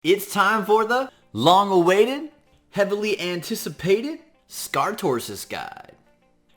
It's time for the long-awaited, heavily anticipated Skartorsis guide.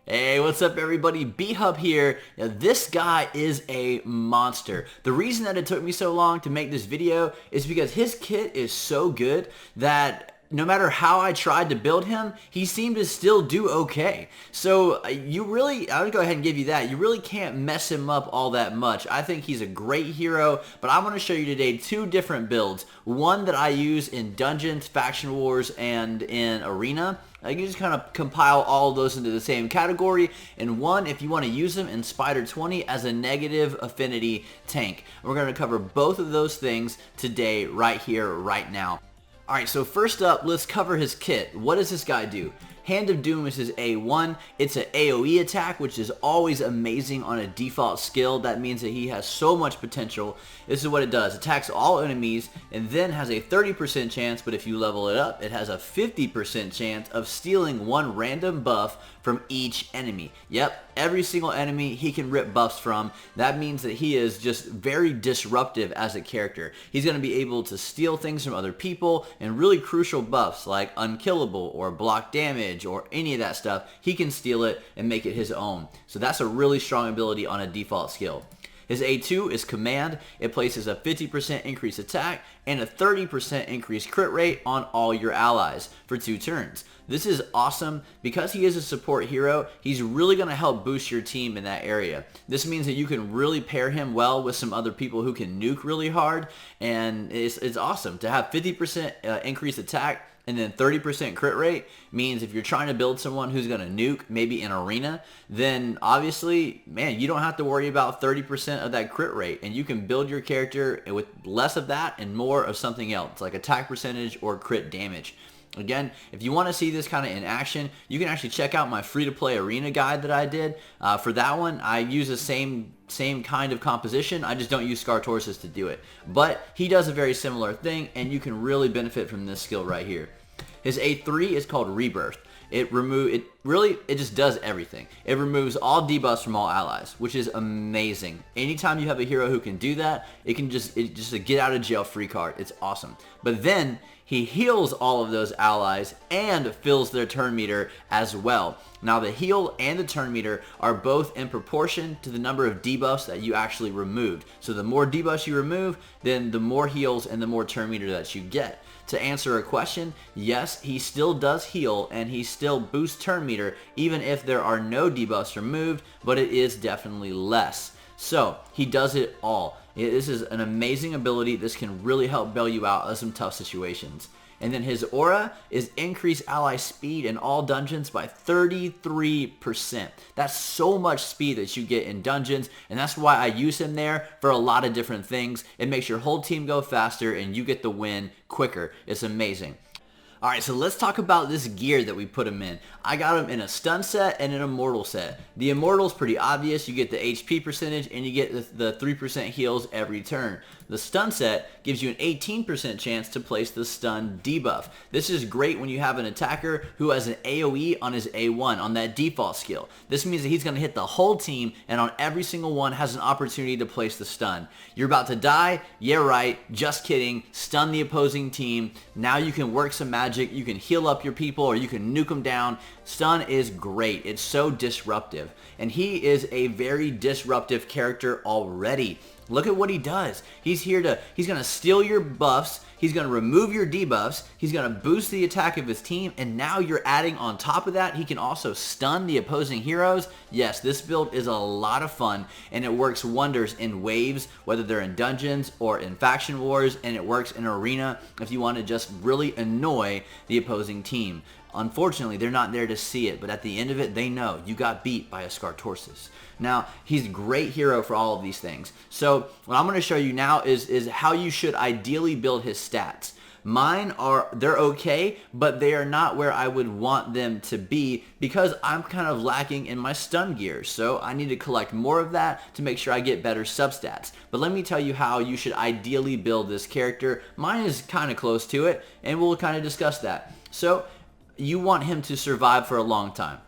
Hey, what's up everybody? B-Hub here. Now, this guy is a monster. The reason that it took me so long to make this video is because his kit is so good that no matter how I tried to build him, he seemed to still do okay. So I'll go ahead and give you that. You really can't mess him up all that much. I think he's a great hero, but I'm going to show you today two different builds. One that I use in Dungeons, Faction Wars, and in Arena. You can just kind of compile all of those into the same category, and one if you want to use them in Spider 20 as a negative affinity tank. We're going to cover both of those things today, right here, right now. Alright, so first up, let's cover his kit. What does this guy do? Hand of Doom is his A1. It's an AoE attack, which is always amazing on a default skill. That means that he has so much potential. This is what it does. Attacks all enemies and then has a 30% chance, but if you level it up, it has a 50% chance of stealing one random buff from each enemy. Yep, every single enemy he can rip buffs from. That means that he is just very disruptive as a character. He's going to be able to steal things from other people, and really crucial buffs like unkillable or block damage or any of that stuff, he can steal it and make it his own. So that's a really strong ability on a default skill. His A2 is Command. It places a 50% increased attack and a 30% increased crit rate on all your allies for 2 turns. This is awesome. Because he is a support hero, he's really going to help boost your team in that area. This means that you can really pair him well with some other people who can nuke really hard, and it's awesome. To have 50% increased attack and then 30% crit rate means if you're trying to build someone who's going to nuke, maybe in Arena, then obviously, man, you don't have to worry about 30% of that crit rate, and you can build your character with less of that and more of something else, like attack percentage or crit damage. Again, if you want to see this kind of in action, you can actually check out my free-to-play Arena guide that I did. For that one, I use the same kind of composition. I just don't use Skartorsis to do it. But he does a very similar thing, and you can really benefit from this skill right here. His A3 is called Rebirth. It just does everything. It removes all debuffs from all allies, which is amazing. Anytime you have a hero who can do that, it's just a get out of jail free card. It's awesome. But then he heals all of those allies and fills their turn meter as well. Now the heal and the turn meter are both in proportion to the number of debuffs that you actually removed. So the more debuffs you remove, then the more heals and the more turn meter that you get. To answer a question, yes, he still does heal and he still boosts turn meter even if there are no debuffs removed, but it is definitely less. So he does it all. This is an amazing ability. This can really help bail you out of some tough situations. And then his aura is increase ally speed in all dungeons by 33%. That's so much speed that you get in dungeons, and that's why I use him there for a lot of different things. It makes your whole team go faster and you get the win quicker. It's amazing. Alright, so let's talk about this gear that we put him in. I got him in a stun set and an immortal set. The immortal is pretty obvious. You get the HP percentage and you get the 3% heals every turn. The stun set gives you an 18% chance to place the stun debuff. This is great when you have an attacker who has an AoE on his A1 on that default skill. This means that he's going to hit the whole team, and on every single one has an opportunity to place the stun. You're about to die? Yeah, right. Just kidding. Stun the opposing team. Now you can work some magic. You can heal up your people, or you can nuke them down. Stun is great. It's so disruptive. And he is a very disruptive character already. Look at what he does. He's going to steal your buffs. He's going to remove your debuffs. He's going to boost the attack of his team. And now you're adding on top of that, he can also stun the opposing heroes. Yes, this build is a lot of fun, and it works wonders in waves, whether they're in dungeons or in faction wars, and it works in arena if you want to just really annoy the opposing team. Unfortunately, they're not there to see it, but at the end of it, they know you got beat by a Skartorsis. Now, he's a great hero for all of these things. So what I'm going to show you now is how you should ideally build his stats. Mine they're okay, but they are not where I would want them to be because I'm kind of lacking in my stun gear. So I need to collect more of that to make sure I get better substats. But let me tell you how you should ideally build this character. Mine is kind of close to it, and we'll kind of discuss that. So you want him to survive for a long time.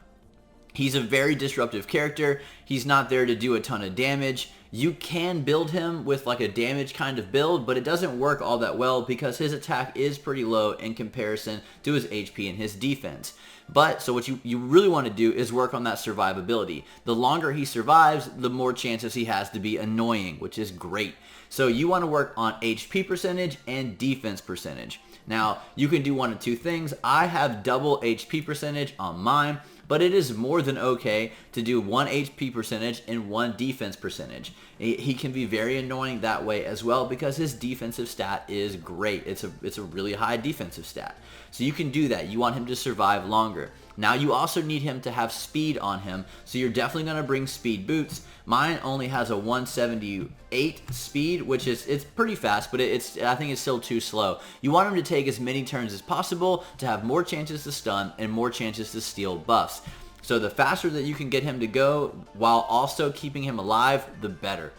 He's a very disruptive character. He's not there to do a ton of damage. You can build him with like a damage kind of build, but it doesn't work all that well because his attack is pretty low in comparison to his HP and his defense. But, so what you really want to do is work on that survivability. The longer he survives, the more chances he has to be annoying, which is great. So you want to work on HP percentage and defense percentage. Now, you can do one of two things. I have double HP percentage on mine, but it is more than okay to do 1 HP percentage and 1 defense percentage. He can be very annoying that way as well because his defensive stat is great. It's a really high defensive stat. So you can do that. You want him to survive longer. Now you also need him to have speed on him, so you're definitely going to bring speed boots. Mine only has a 178 speed, which is, it's pretty fast, but I think it's still too slow. You want him to take as many turns as possible to have more chances to stun and more chances to steal buffs. So the faster that you can get him to go while also keeping him alive, the better.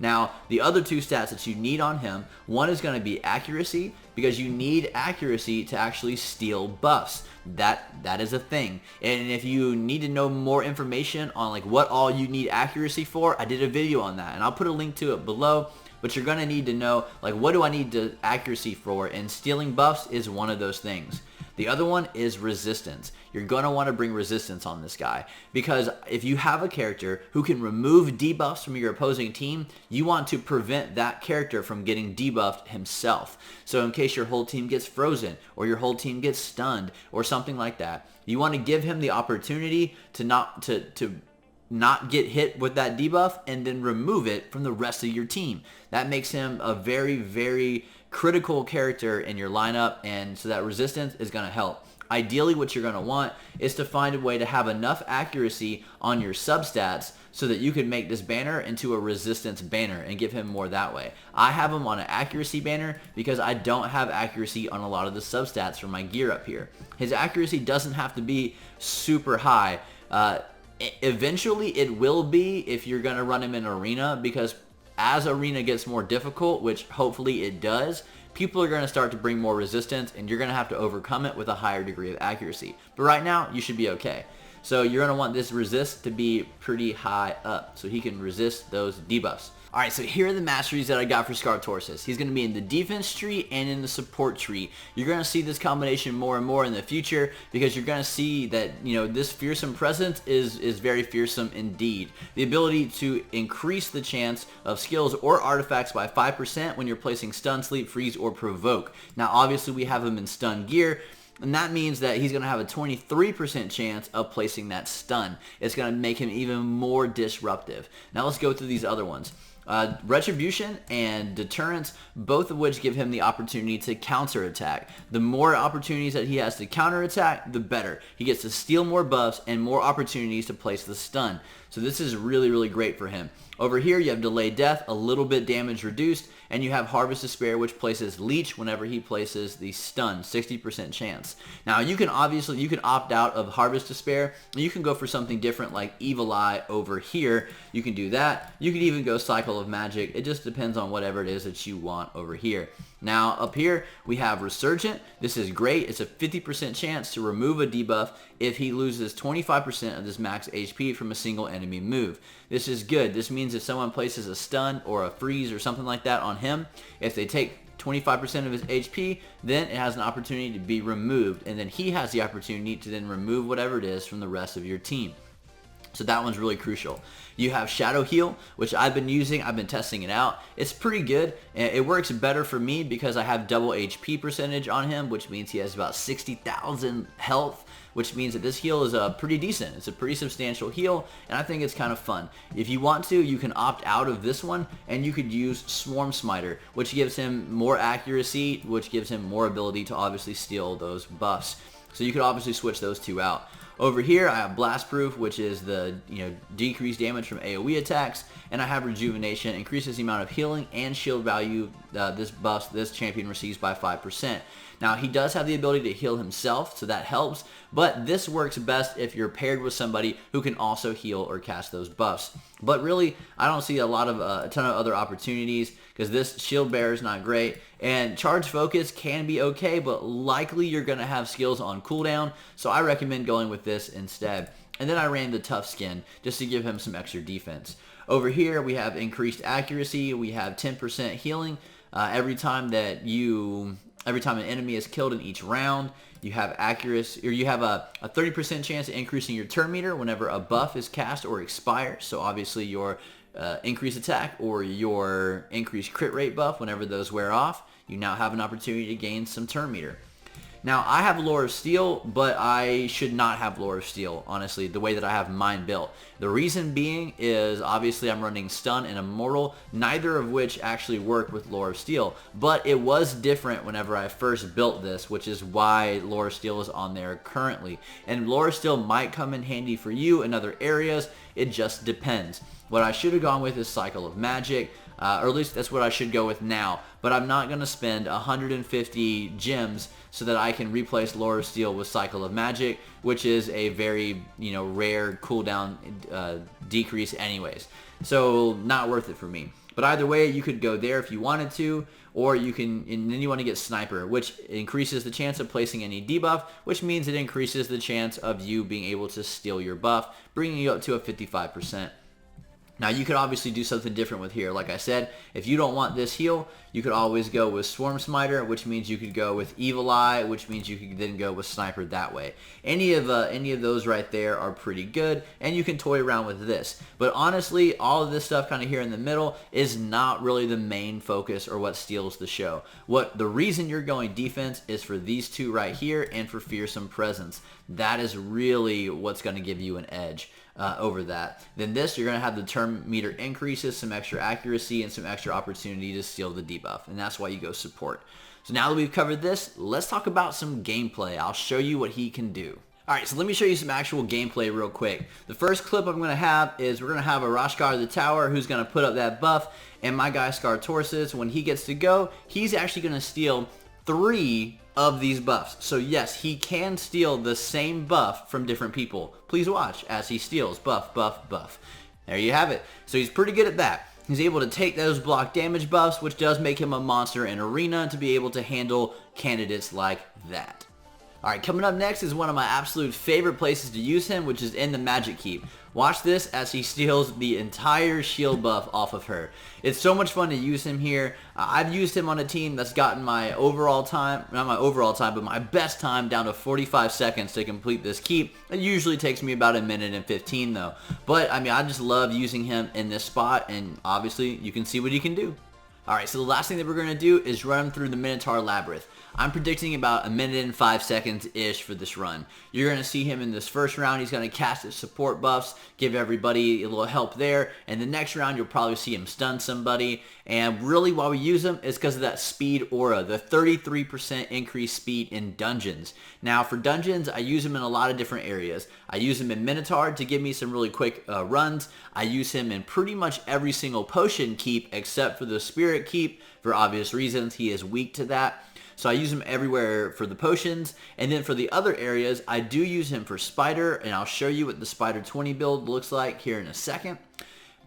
Now, the other two stats that you need on him, one is going to be accuracy, because you need accuracy to actually steal buffs. That is a thing. And if you need to know more information on like what all you need accuracy for, I did a video on that, and I'll put a link to it below. But you're going to need to know, like, what do I need the accuracy for? And stealing buffs is one of those things. The other one is resistance. You're going to want to bring resistance on this guy, because if you have a character who can remove debuffs from your opposing team, you want to prevent that character from getting debuffed himself. So in case your whole team gets frozen or your whole team gets stunned or something like that, you want to give him the opportunity to not get hit with that debuff and then remove it from the rest of your team. That makes him a very, very critical character in your lineup, and so that resistance is going to help. Ideally, what you're going to want is to find a way to have enough accuracy on your substats so that you can make this banner into a resistance banner and give him more that way. I have him on an accuracy banner because I don't have accuracy on a lot of the substats for my gear up here. His accuracy doesn't have to be super high. Eventually, it will be if you're going to run him in arena, because as arena gets more difficult, which hopefully it does, people are going to start to bring more resistance, and you're going to have to overcome it with a higher degree of accuracy. But right now, you should be okay. So you're going to want this resist to be pretty high up so he can resist those debuffs. Alright, so here are the masteries that I got for Skartorsis. He's going to be in the defense tree and in the support tree. You're going to see this combination more and more in the future, because you're going to see that, you know, this fearsome presence is very fearsome indeed. The ability to increase the chance of skills or artifacts by 5% when you're placing stun, sleep, freeze, or provoke. Now obviously we have him in stun gear, and that means that he's going to have a 23% chance of placing that stun. It's going to make him even more disruptive. Now let's go through these other ones. Retribution and Deterrence, both of which give him the opportunity to counterattack. The more opportunities that he has to counterattack, the better. He gets to steal more buffs and more opportunities to place the stun. So this is really, really great for him. Over here, you have Delayed Death, a little bit damage reduced, and you have Harvest Despair, which places Leech whenever he places the stun, 60% chance. Now, you can opt out of Harvest Despair, and you can go for something different like Evil Eye over here. You can do that. You can even go Cycle of Magic. It just depends on whatever it is that you want over here. Now, up here, we have Resurgent. This is great. It's a 50% chance to remove a debuff if he loses 25% of his max HP from a single enemy move. This is good. This means if someone places a stun or a freeze or something like that on him, if they take 25% of his HP, then it has an opportunity to be removed, and then he has the opportunity to then remove whatever it is from the rest of your team. So that one's really crucial. You have Shadow Heal, which I've been using. I've been testing it out. It's pretty good. It works better for me because I have double HP percentage on him, which means he has about 60,000 health, which means that this heal is pretty decent. It's a pretty substantial heal, and I think it's kind of fun. If you want to, you can opt out of this one, and you could use Swarm Smiter, which gives him more accuracy, which gives him more ability to obviously steal those buffs. So you could obviously switch those two out. Over here, I have Blast Proof, which is the decreased damage from AoE attacks, and I have Rejuvenation, increases the amount of healing and shield value this champion receives by 5%. Now, he does have the ability to heal himself, so that helps, but this works best if you're paired with somebody who can also heal or cast those buffs. But really, I don't see a ton of other opportunities, because this shield bearer is not great, and Charge Focus can be okay, but likely you're going to have skills on cooldown, so I recommend going with this instead. And then I ran the Tough Skin just to give him some extra defense. Over here, we have increased accuracy. We have 10% healing every time an enemy is killed in each round. You have accuracy, or you have a 30% chance of increasing your turn meter whenever a buff is cast or expires. So obviously your increased attack or your increased crit rate buff, whenever those wear off, you now have an opportunity to gain some turn meter. Now, I have Lore of Steel, but I should not have Lore of Steel, honestly, the way that I have mine built. The reason being is, obviously, I'm running Stun and Immortal, neither of which actually work with Lore of Steel. But it was different whenever I first built this, which is why Lore of Steel is on there currently. And Lore of Steel might come in handy for you in other areas. It just depends. What I should have gone with is Cycle of Magic. Or at least that's what I should go with now. But I'm not going to spend 150 gems so that I can replace Lore of Steel with Cycle of Magic, which is a very, rare cooldown decrease anyways. So not worth it for me. But either way, you could go there if you wanted to, or you can, and then you want to get Sniper, which increases the chance of placing any debuff, which means it increases the chance of you being able to steal your buff, bringing you up to a 55%. Now, you could obviously do something different with here. Like I said, if you don't want this heal, you could always go with Swarm Smiter, which means you could go with Evil Eye, which means you could then go with Sniper that way. Any of those right there are pretty good, and you can toy around with this. But honestly, all of this stuff kind of here in the middle is not really the main focus or what steals the show. The reason you're going defense is for these two right here and for Fearsome Presence. That is really what's going to give you an edge over that. Then this, you're going to have the turn meter increases, some extra accuracy, and some extra opportunity to steal the debuff. And that's why you go support. So now that we've covered this, let's talk about some gameplay. I'll show you what he can do. Alright, so let me show you some actual gameplay real quick. The first clip I'm going to have is we're going to have a Rashkar the Tower who's going to put up that buff. And my guy Skartorsis, when he gets to go, he's actually going to steal 3 of these buffs. So yes, he can steal the same buff from different people. Please watch as he steals buff, buff, buff. There you have it. So he's pretty good at that. He's able to take those block damage buffs, which does make him a monster in Arena to be able to handle candidates like that. Alright, coming up next is one of my absolute favorite places to use him, which is in the Magic Keep. Watch this as he steals the entire shield buff off of her. It's so much fun to use him here. I've used him on a team that's gotten my overall time, not my overall time, but my best time down to 45 seconds to complete this keep. It usually takes me about 1:15 though. But, I mean, I just love using him in this spot, and obviously you can see what he can do. Alright, so the last thing that we're going to do is run him through the Minotaur Labyrinth. I'm predicting about 1:05-ish for this run. You're going to see him in this first round. He's going to cast his support buffs, give everybody a little help there. And the next round, you'll probably see him stun somebody. And really, why we use him is because of that speed aura, the 33% increased speed in dungeons. Now, for dungeons, I use him in a lot of different areas. I use him in Minotaur to give me some really quick runs. I use him in pretty much every single potion keep except for the Spirit Keep. For obvious reasons, he is weak to that. So I use him everywhere for the potions, and then for the other areas, I do use him for Spider, and I'll show you what the Spider 20 build looks like here in a second.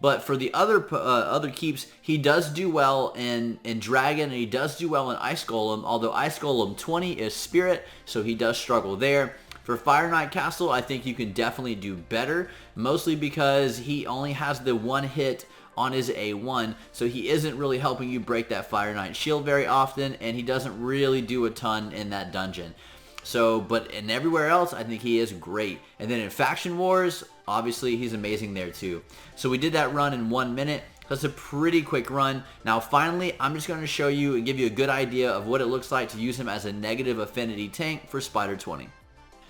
But for the other keeps, he does do well in Dragon, and he does do well in Ice Golem, although Ice Golem 20 is Spirit, so he does struggle there. For Fire Knight Castle, I think you can definitely do better, mostly because he only has the one hit on his A1, so he isn't really helping you break that Fire Knight shield very often, and he doesn't really do a ton in that dungeon. So, but in everywhere else, I think he is great. And then in Faction Wars, obviously he's amazing there too. So we did that run in 1 minute. That's a pretty quick run. Now finally, I'm just going to show you and give you a good idea of what it looks like to use him as a negative affinity tank for Spider 20.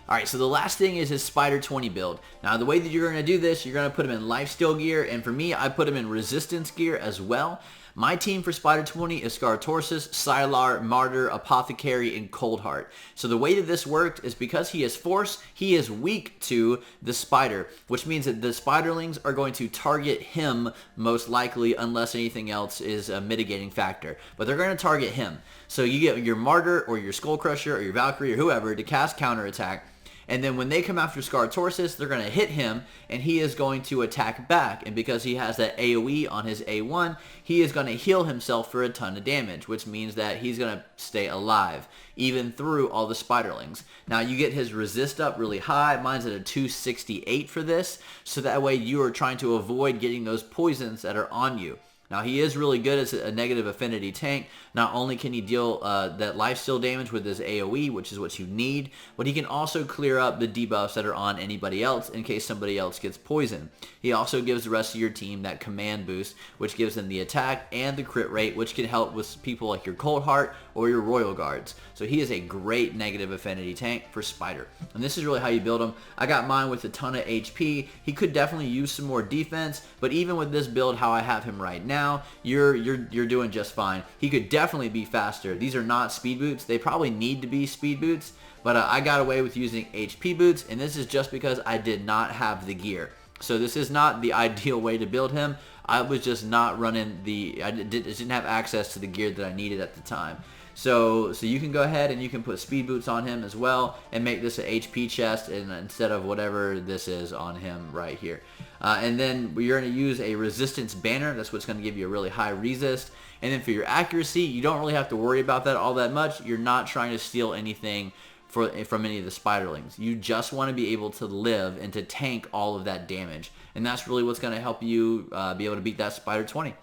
Alright, so the last thing is his Spider 20 build. Now the way that you're going to do this, you're going to put him in Lifesteal gear, and for me, I put him in Resistance gear as well. My team for Spider 20 is Skartorsis, Sylar, Martyr, Apothecary, and Coldheart. So the way that this worked is because he is Force, he is weak to the Spider, which means that the Spiderlings are going to target him most likely unless anything else is a mitigating factor. But they're going to target him. So you get your Martyr or your Skull Crusher or your Valkyrie or whoever to cast counterattack. And then when they come after Skartorsis, they're going to hit him, and he is going to attack back. And because he has that AoE on his A1, he is going to heal himself for a ton of damage, which means that he's going to stay alive, even through all the spiderlings. Now, you get his resist up really high. Mine's at a 268 for this, so that way you are trying to avoid getting those poisons that are on you. Now, he is really good as a negative affinity tank. Not only can he deal that lifesteal damage with his AoE, which is what you need, but he can also clear up the debuffs that are on anybody else in case somebody else gets poisoned. He also gives the rest of your team that command boost, which gives them the attack and the crit rate, which can help with people like your Cold Heart or your Royal Guards. So he is a great negative affinity tank for Spider. And this is really how you build him. I got mine with a ton of HP. He could definitely use some more defense, but even with this build, how I have him right now, you're doing just fine. He could definitely be faster. These are not speed boots. They probably need to be speed boots, but I got away with using HP boots, and this is just because I did not have the gear. So this is not the ideal way to build him. I was just not running I didn't have access to the gear that I needed at the time. So you can go ahead and you can put speed boots on him as well and make this an HP chest instead of whatever this is on him right here. And then you're going to use a resistance banner. That's what's going to give you a really high resist. And then for your accuracy, you don't really have to worry about that all that much. You're not trying to steal anything from any of the spiderlings. You just want to be able to live and to tank all of that damage. And that's really what's going to help you be able to beat that Spider 20.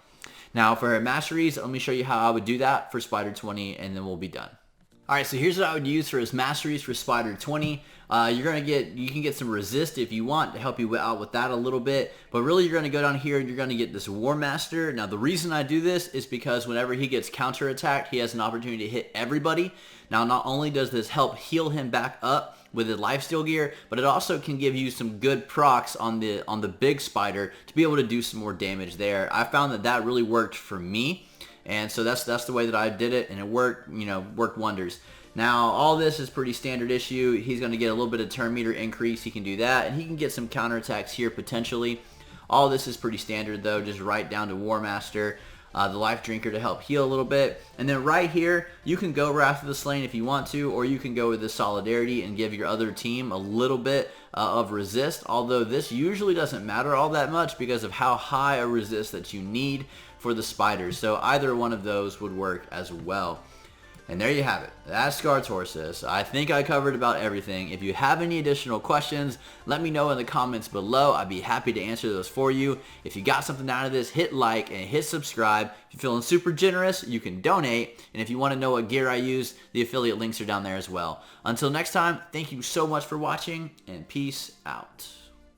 Now for Masteries, let me show you how I would do that for Spider 20, and then we'll be done. Alright, so here's what I would use for his Masteries for Spider 20. You can get some resist if you want to help you out with that a little bit, but really you're going to go down here and you're going to get this War Master. Now the reason I do this is because whenever he gets counterattacked, he has an opportunity to hit everybody. Now not only does this help heal him back up with the lifesteal gear, but it also can give you some good procs on the big spider to be able to do some more damage there. I found that really worked for me, and so that's the way that I did it, and it worked wonders. Now all this is pretty standard issue. He's going to get a little bit of turn meter increase. He can do that, and he can get some counterattacks here potentially. All this is pretty standard though, just right down to War Master. The Life Drinker to help heal a little bit. And then right here, you can go Wrath of the Slain if you want to, or you can go with the Solidarity and give your other team a little bit of resist, although this usually doesn't matter all that much because of how high a resist that you need for the spiders. So either one of those would work as well. And there you have it. That's Skartorsis. I think I covered about everything. If you have any additional questions, let me know in the comments below. I'd be happy to answer those for you. If you got something out of this, hit like and hit subscribe. If you're feeling super generous, you can donate. And if you want to know what gear I use, the affiliate links are down there as well. Until next time, thank you so much for watching, and peace out.